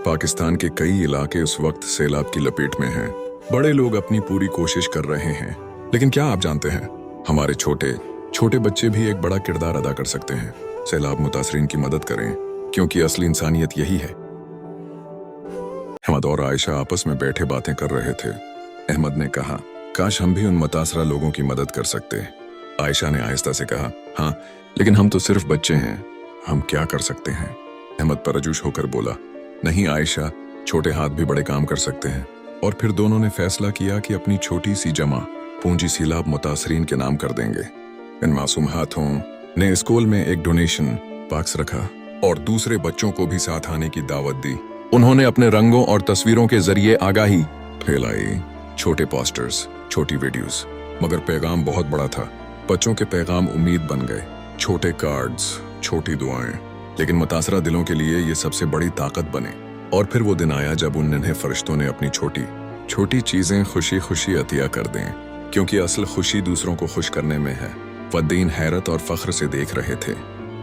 पाकिस्तान के कई इलाके उस वक्त सैलाब की लपेट में हैं। बड़े लोग अपनी पूरी कोशिश कर रहे हैं, लेकिन क्या आप जानते हैं, हमारे छोटे छोटे बच्चे भी एक बड़ा किरदार अदा कर सकते हैं। सैलाब मुतासरीन की मदद करें, क्योंकि असली इंसानियत यही है। अहमद और आयशा आपस में बैठे बातें कर रहे थे। अहमद ने कहा, काश हम भी उन मुतासरा लोगों की मदद कर सकते। आयशा ने आहिस्ता से कहा, हाँ, लेकिन हम तो सिर्फ बच्चे हैं, हम क्या कर सकते हैं? अहमद परजोश होकर बोला, नहीं आयशा, छोटे हाथ भी बड़े काम कर सकते हैं। और फिर दोनों ने फैसला किया कि अपनी छोटी सी जमा पूंजी सैलाब मुतासरीन के नाम कर देंगे। इन मासूम हाथों ने स्कूल में एक डोनेशन बॉक्स रखा और दूसरे बच्चों को भी साथ आने की दावत दी। उन्होंने अपने रंगों और तस्वीरों के जरिए आगाही फैलाई, छोटे पोस्टर्स, छोटी वीडियोस, मगर पैगाम बहुत बड़ा था। बच्चों के पैगाम उम्मीद बन गए, छोटे कार्ड्स, छोटी दुआएं, लेकिन मुतासरा दिलों के लिए ये सबसे बड़ी ताकत बने। और फिर वो दिन आया जब उन्हें फरिश्तों ने अपनी छोटी छोटी चीजें खुशी खुशी अतिया कर दें, क्योंकि असल खुशी दूसरों को खुश करने में है। वद्दीन हैरत और फख्र से देख रहे थे।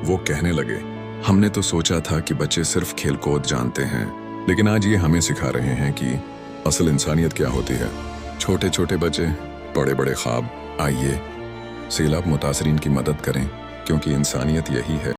वो कहने लगे, हमने तो सोचा था कि बच्चे सिर्फ खेल कूद जानते हैं, लेकिन आज ये हमें सिखा रहे हैं कि असल इंसानियत क्या होती है। छोटे छोटे बच्चे, बड़े बड़े ख्वाब। आइए सैलाब मुतासरीन की मदद करें, क्योंकि इंसानियत यही है।